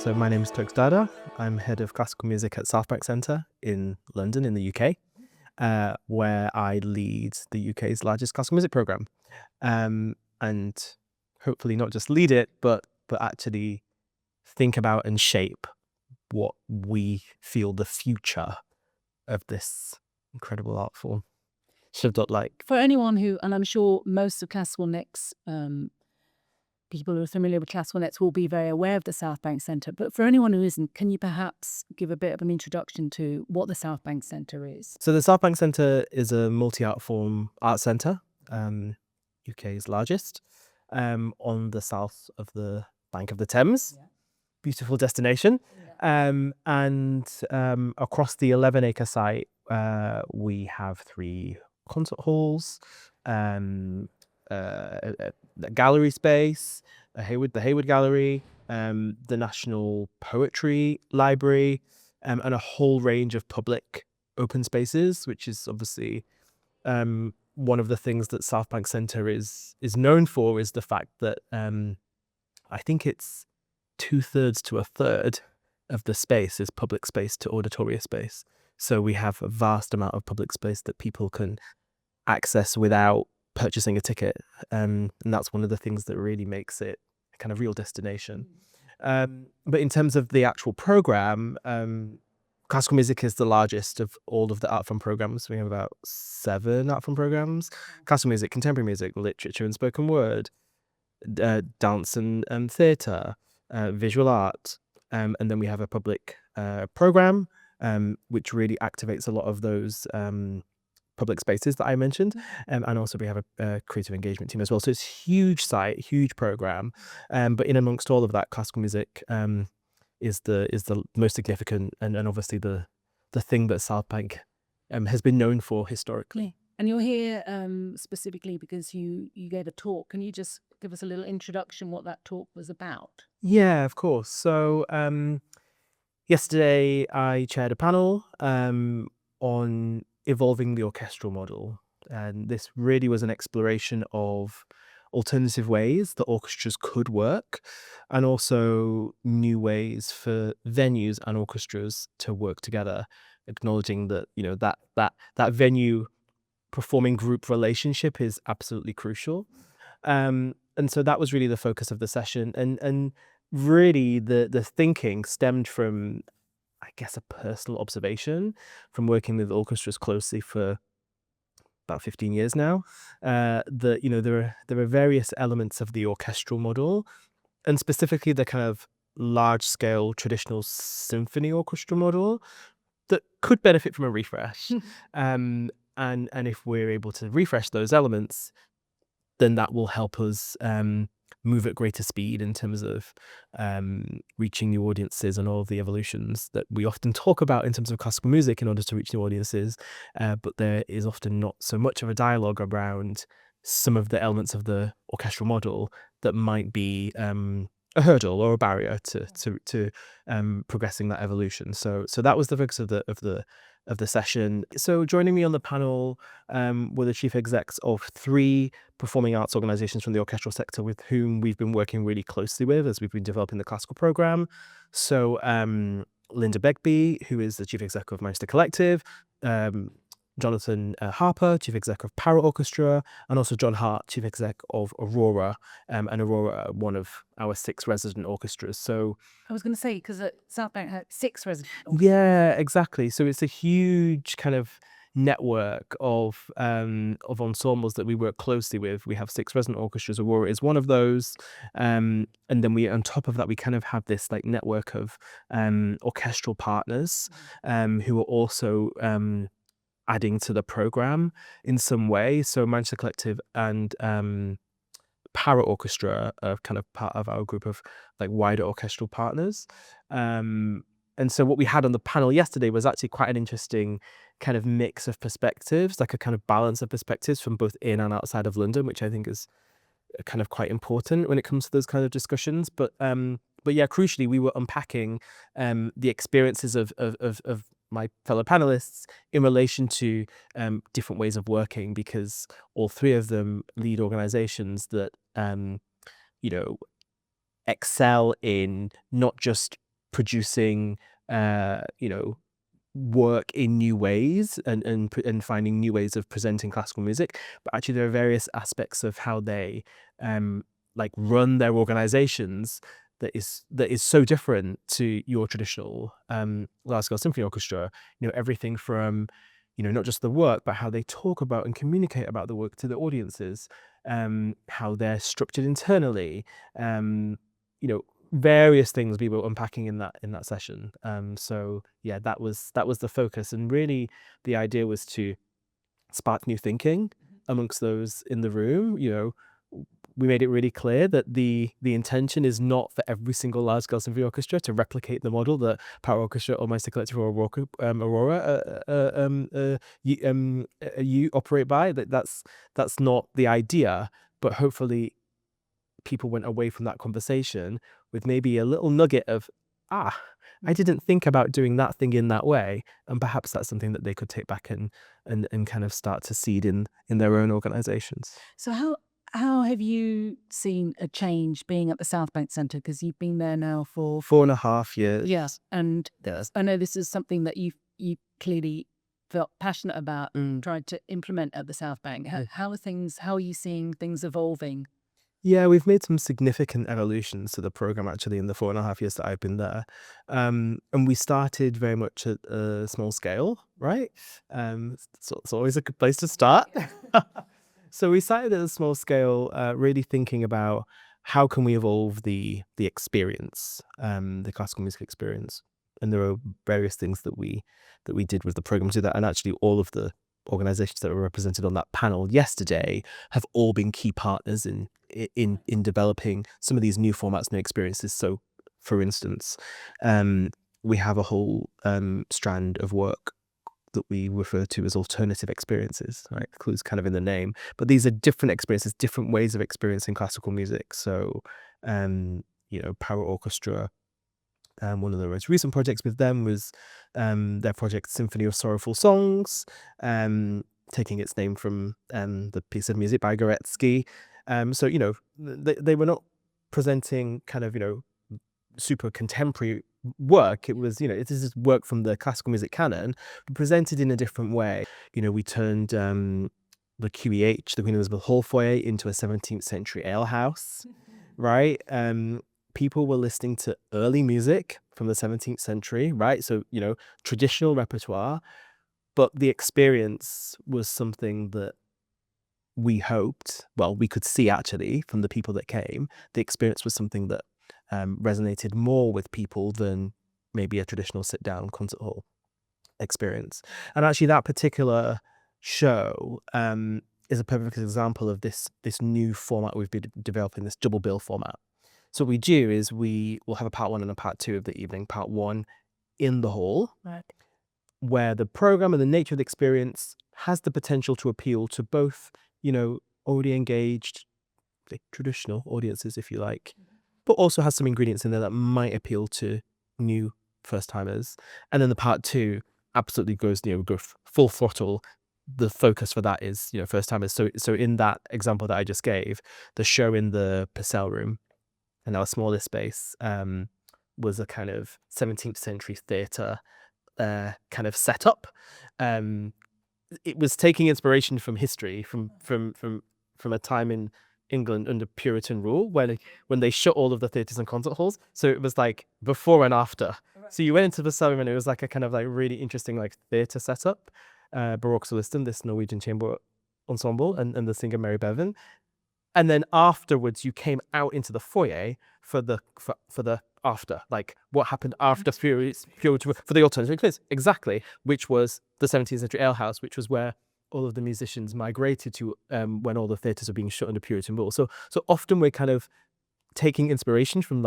So my name is Toks Dada. I'm head of classical music at Southbank Centre in London in the UK, where I lead the UK's largest classical music programme. And hopefully not just lead it, but actually think about and shape what we feel the future of this incredible art form should look like. For anyone who, and I'm sure most of Classical Next people who are familiar with Classical Next will be very aware of the Southbank Centre, but for anyone who isn't, can you perhaps give a bit of an introduction to what the Southbank Centre is? So the Southbank Centre is a multi-art form art centre, UK's largest, on the south of the bank of the Thames. Yeah. Beautiful destination. And across the 11-acre site, we have 3 concert halls, a gallery space, the Hayward Gallery, the National Poetry Library, and a whole range of public open spaces, which is obviously one of the things that Southbank Centre is known for, is the fact that I think it's 2/3 to 1/3 of the space is public space to auditoria space. So we have a vast amount of public space that people can access without purchasing a ticket. And that's one of the things that really makes it a kind of real destination. But in terms of the actual programme, classical music is the largest of all of the art form programmes. We have about 7 art form programmes: classical music, contemporary music, literature and spoken word, dance and theatre, visual art, and then we have a public programme which really activates a lot of those public spaces that I mentioned, and also we have a creative engagement team as well. So it's a huge site, huge programme, but in amongst all of that, classical music is the most significant and obviously the thing that Southbank has been known for historically. And you're here specifically because you gave a talk. Can you just give us a little introduction what that talk was about? Yeah, of course. So yesterday I chaired a panel on evolving the orchestral model, and this really was an exploration of alternative ways that orchestras could work, and also new ways for venues and orchestras to work together, acknowledging that that venue performing group relationship is absolutely crucial. And so that was really the focus of the session, and really the thinking stemmed from, I guess, a personal observation from working with orchestras closely for about 15 years now. That there are various elements of the orchestral model, and specifically the kind of large scale traditional symphony orchestra model, that could benefit from a refresh. And if we're able to refresh those elements, then that will help us move at greater speed in terms of reaching new audiences and all of the evolutions that we often talk about in terms of classical music in order to reach new audiences. But there is often not so much of a dialogue around some of the elements of the orchestral model that might be a hurdle or a barrier to progressing that evolution. So that was the focus of the session. So joining me on the panel were the chief execs of 3 performing arts organisations from the orchestral sector with whom we've been working really closely with as we've been developing the classical programme. So Linda Begbie, who is the chief exec of Manchester Collective, Jonathan Harper, chief exec of Para Orchestra, and also John Hart, chief exec of Aurora, and Aurora, one of our 6 resident orchestras. So I was going to say, because Southbank had 6 resident orchestras. yeah, exactly. So it's a huge kind of network of ensembles that we work closely with. We have 6 resident orchestras. Aurora is one of those, and then we, on top of that, we kind of have this like network of orchestral partners who are also adding to the program in some way. So Manchester Collective and Para Orchestra are kind of part of our group of like wider orchestral partners. And so what we had on the panel yesterday was actually quite an interesting kind of mix of perspectives, like a kind of balance of perspectives from both in and outside of London, which I think is kind of quite important when it comes to those kind of discussions. But yeah, crucially, we were unpacking the experiences of my fellow panelists in relation to different ways of working, because all 3 of them lead organizations that excel in not just producing, work in new ways and finding new ways of presenting classical music. But actually, there are various aspects of how they run their organizations that is so different to your traditional large scale symphony orchestra. Everything from not just the work, but how they talk about and communicate about the work to the audiences, how they're structured internally, various things we were unpacking in that session. So yeah, that was the focus, and really the idea was to spark new thinking amongst those in the room. We made it really clear that the intention is not for every single large scale symphony orchestra to replicate the model that Power Orchestra or Meister Collective or Aurora you operate by. That's not the idea, but hopefully people went away from that conversation with maybe a little nugget of, I didn't think about doing that thing in that way. And perhaps that's something that they could take back and kind of start to seed in their own organizations. So how have you seen a change being at the Southbank Centre? Because you've been there now for 4.5 years. Yes, and Yes. I know this is something that you clearly felt passionate about and tried to implement at the Southbank. How are you seeing things evolving? Yeah, we've made some significant evolutions to the program actually in the 4.5 years that I've been there. And we started very much at a small scale, right? So it's always a good place to start. So we started at a small scale, really thinking about how can we evolve the experience, the classical music experience. And there are various things that we did with the program to do that. And actually all of the organizations that were represented on that panel yesterday have all been key partners in developing some of these new formats, new experiences. So for instance, we have a whole strand of work that we refer to as alternative experiences, right? The clue's kind of in the name, but these are different experiences, different ways of experiencing classical music. So, Power Orchestra, one of the most recent projects with them was their project Symphony of Sorrowful Songs, taking its name from the piece of music by Goretzky. So, they were not presenting kind of, super contemporary work. It was, it is work from the classical music canon, but presented in a different way. We turned the QEH, the Queen Elizabeth Hall foyer, into a 17th century alehouse, right? People were listening to early music from the 17th century, right? So, traditional repertoire, but the experience was something that we hoped, well, we could see actually from the people that came, the experience was something that resonated more with people than maybe a traditional sit-down concert hall experience. And actually that particular show is a perfect example of this new format we've been developing, this double bill format. So what we do is we will have a part 1 and a part 2 of the evening. Part 1 in the hall, Right. where the program and the nature of the experience has the potential to appeal to both, already engaged, traditional audiences, if you like, but also has some ingredients in there that might appeal to new first-timers. And then the part 2 absolutely goes, go full throttle. The focus for that is, first-timers. So in that example that I just gave, the show in the Purcell room, and our smallest space, was a kind of 17th century theatre kind of setup. It was taking inspiration from history, from a time in England under Puritan rule, when they shut all of the theatres and concert halls. So it was like before and after. So you went into the cellar and it was like a kind of like really interesting like theatre setup. Baroque Solistum, this Norwegian chamber ensemble, and the singer Mary Bevan. And then afterwards, you came out into the foyer for the after, like what happened after for the alternative experience, exactly, which was the 17th century alehouse, which was where all of the musicians migrated to when all the theatres are being shut under Puritan rule. So often we're kind of taking inspiration from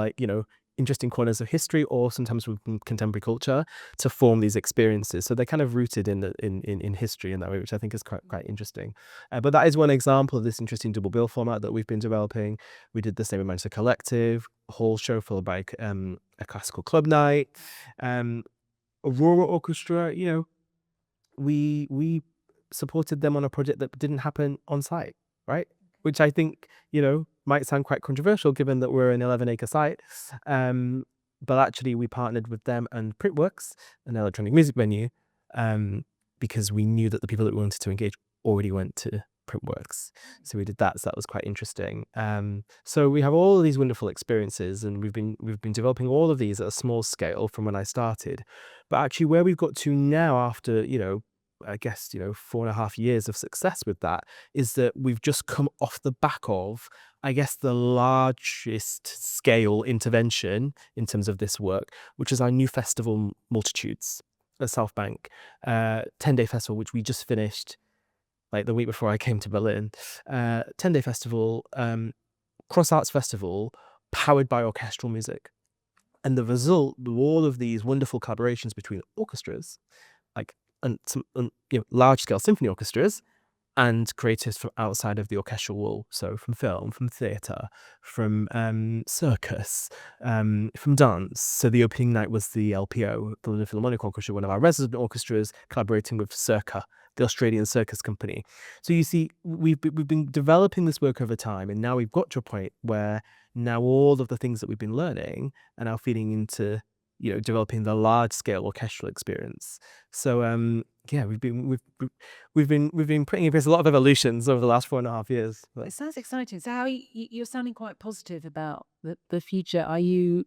interesting corners of history, or sometimes from contemporary culture, to form these experiences. So they're kind of rooted in history in that way, which I think is quite interesting. But that is one example of this interesting double bill format that we've been developing. We did the same with Manchester Collective, a whole show followed by a classical club night. Aurora Orchestra, we supported them on a project that didn't happen on site, right? Which I think, might sound quite controversial given that we're an 11-acre site. but actually we partnered with them and Printworks, an electronic music venue, because we knew that the people that we wanted to engage already went to Printworks. So we did that. So that was quite interesting. So we have all of these wonderful experiences, and we've been developing all of these at a small scale from when I started. But actually, where we've got to now, after I guess 4.5 years of success with that, is that we've just come off the back of, I guess, the largest scale intervention in terms of this work, which is our new festival, Multitudes, at Southbank, 10-day festival, which we just finished like the week before I came to Berlin. 10-day festival, cross arts festival, powered by orchestral music. And the result of all of these wonderful collaborations between orchestras, like large scale symphony orchestras, and creatives from outside of the orchestral wall, so from film, from theatre, from circus, from dance. So the opening night was the LPO, the London Philharmonic Orchestra, one of our resident orchestras, collaborating with Circa, the Australian circus company. So you see, we've been developing this work over time, and now we've got to a point where now all of the things that we've been learning are now feeding into developing the large scale orchestral experience. So yeah, we've been putting in place a lot of evolutions over the last 4.5 years. It sounds exciting. So how you're sounding quite positive about the future. Are you?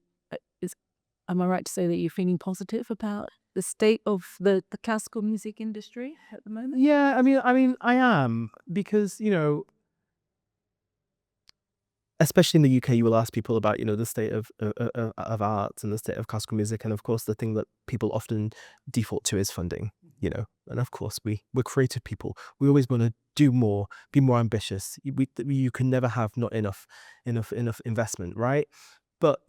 Am I right to say that you're feeling positive about the state of the classical music industry at the moment? Yeah, I mean, I am, because especially in the UK, you will ask people about the state of art and the state of classical music, and of course the thing that people often default to is funding. And of course we're creative people. We always want to do more, be more ambitious. You can never have not enough investment, right? But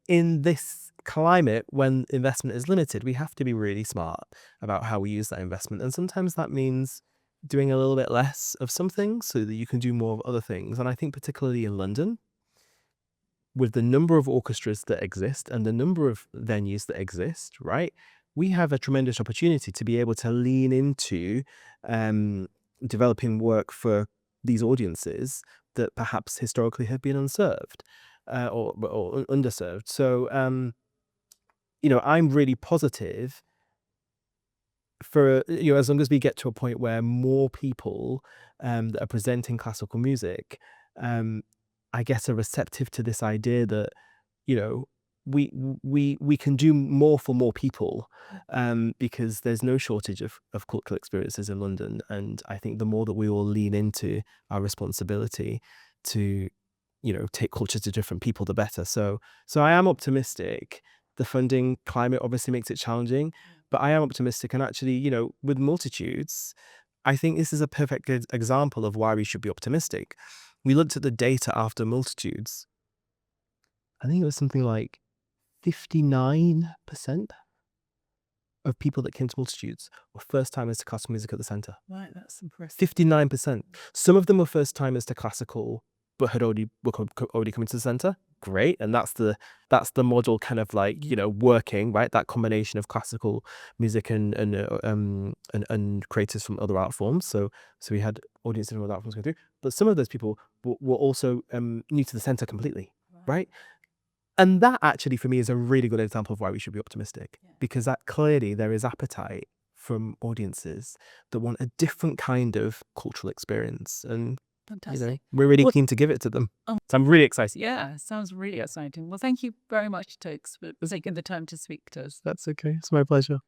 in this climate, when investment is limited, we have to be really smart about how we use that investment, and sometimes that means doing a little bit less of something so that you can do more of other things. And I think particularly in London, with the number of orchestras that exist and the number of venues that exist, right, we have a tremendous opportunity to be able to lean into developing work for these audiences that perhaps historically have been unserved or underserved. So I'm really positive for as long as we get to a point where more people that are presenting classical music, I guess, are receptive to this idea that we can do more for more people, because there's no shortage of cultural experiences in London, and I think the more that we all lean into our responsibility to take culture to different people, the better. So I am optimistic. The funding climate obviously makes it challenging, but I am optimistic, and actually, with Multitudes, I think this is a perfect example of why we should be optimistic. We looked at the data after Multitudes. I think it was something like 59% of people that came to Multitudes were first timers to classical music at the centre. Right, that's impressive. 59%. Some of them were first timers to classical, but were already coming to the centre. Great, and that's the model, kind of like working, right? That combination of classical music and creators from other art forms. So we had audiences from other art forms going through, but some of those people were also new to the centre completely, right? And that actually, for me, is a really good example of why we should be optimistic, because that clearly there is appetite from audiences that want a different kind of cultural experience, and Fantastic. we're really keen to give it to them. So I'm really excited. Yeah, sounds really exciting. Well, thank you very much, Toks, for taking the time to speak to us. That's okay. It's my pleasure.